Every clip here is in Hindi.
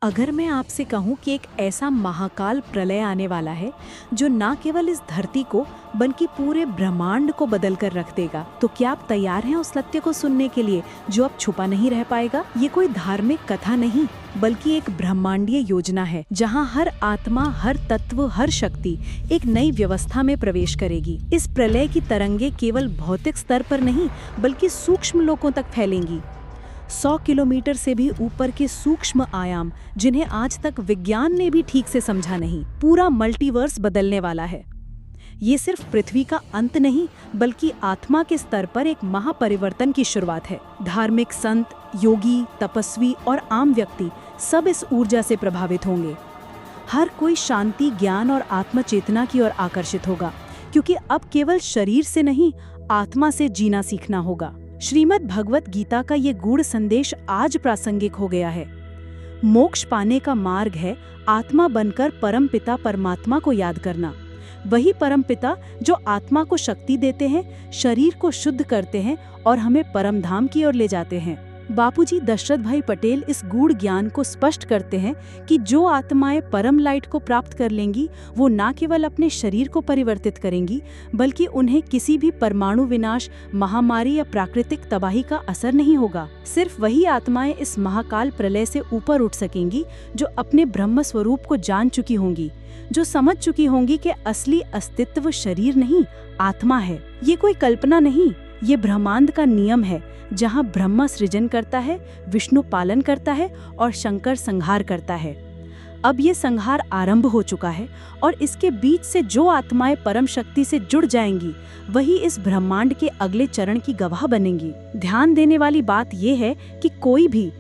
अगर मैं आपसे कहूं कि एक ऐसा महाकाल प्रलय आने वाला है जो ना केवल इस धरती को बल्कि पूरे ब्रह्मांड को बदल कर रख देगा, तो क्या आप तैयार हैं उस सत्य को सुनने के लिए जो अब छुपा नहीं रह पाएगा? ये कोई धार्मिक कथा नहीं, बल्कि एक ब्रह्मांडीय योजना है जहां हर आत्मा, हर तत्व, हर शक्ति एक नई व्यवस्था में प्रवेश करेगी। इस प्रलय की तरंगे केवल भौतिक स्तर पर नहीं बल्कि सूक्ष्म लोकों तक फैलेंगी। 100 किलोमीटर से भी ऊपर के सूक्ष्म आयाम जिन्हें आज तक विज्ञान ने भी ठीक से समझा नहीं। पूरा मल्टीवर्स बदलने वाला है। ये सिर्फ पृथ्वी का अंत नहीं बल्कि आत्मा के स्तर पर एक महापरिवर्तन की शुरुआत है। धार्मिक संत, योगी, तपस्वी और आम व्यक्ति सब इस ऊर्जा से प्रभावित होंगे। हर कोई शांति, ज्ञान और आत्मचेतना की ओर आकर्षित होगा, क्योंकि अब केवल शरीर से नहीं, आत्मा से जीना सीखना होगा। श्रीमद् भगवत गीता का ये गूढ़ संदेश आज प्रासंगिक हो गया है। मोक्ष पाने का मार्ग है आत्मा बनकर परमपिता परमात्मा को याद करना। वही परमपिता जो आत्मा को शक्ति देते हैं, शरीर को शुद्ध करते हैं और हमें परमधाम की ओर ले जाते हैं। बापूजी दशरथ भाई पटेल इस गूढ़ ज्ञान को स्पष्ट करते हैं कि जो आत्माएं परम लाइट को प्राप्त कर लेंगी, वो न केवल अपने शरीर को परिवर्तित करेंगी, बल्कि उन्हें किसी भी परमाणु विनाश, महामारी या प्राकृतिक तबाही का असर नहीं होगा। सिर्फ वही आत्माएं इस महाकाल प्रलय से ऊपर उठ सकेंगी जो अपने ब्रह्म स्वरूप को जान चुकी होंगी, जो समझ चुकी होंगी कि असली अस्तित्व शरीर नहीं, आत्मा है। ये कोई कल्पना नहीं, ये ब्रह्मांड का नियम है, जहाँ ब्रह्मा सृजन करता है, विष्णु पालन करता है और शंकर संहार करता है। अब ये संहार आरंभ हो चुका है और इसके बीच से जो आत्माएं परम शक्ति से जुड़ जाएंगी, वही इस ब्रह्मांड के अगले चरण की गवाह बनेंगी। ध्यान देने वाली बात ये है कि कोई भी,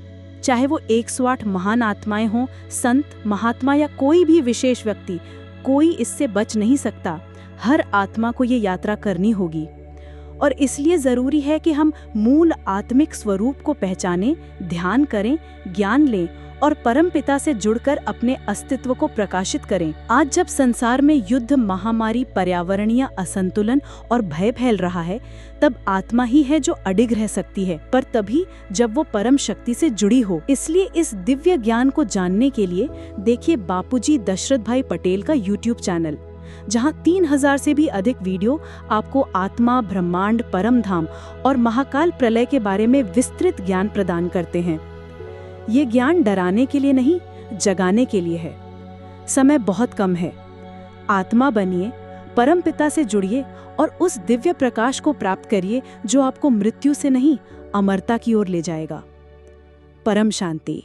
चाहे वो 108 महान आत्माएं हों, संत, महात्मा या कोई भी विशेष व्यक्ति, कोई इससे बच नहीं सकता। हर आत्मा को ये यात्रा करनी होगी और इसलिए जरूरी है कि हम मूल आत्मिक स्वरूप को पहचानें, ध्यान करें, ज्ञान लें और परमपिता से जुड़कर अपने अस्तित्व को प्रकाशित करें। आज जब संसार में युद्ध, महामारी, पर्यावरणीय असंतुलन और भय फैल रहा है, तब आत्मा ही है जो अडिग रह सकती है, पर तभी जब वो परम शक्ति से जुड़ी हो। इसलिए इस दिव्य ज्ञान को जानने के लिए देखिए बापूजी दशरथ भाई पटेल का YouTube चैनल, जहां 3000 से भी अधिक वीडियो आपको आत्मा, ब्रह्मांड, परमधाम और महाकाल प्रलय के बारे में विस्तृत ज्ञान प्रदान करते हैं। ये ज्ञान डराने के लिए नहीं, जगाने के लिए है। समय बहुत कम है। आत्मा बनिए, परमपिता से जुड़िए और उस दिव्य प्रकाश को प्राप्त करिए जो आपको मृत्यु से नहीं, अमरता की ओर ले जाएगा। परम शांति।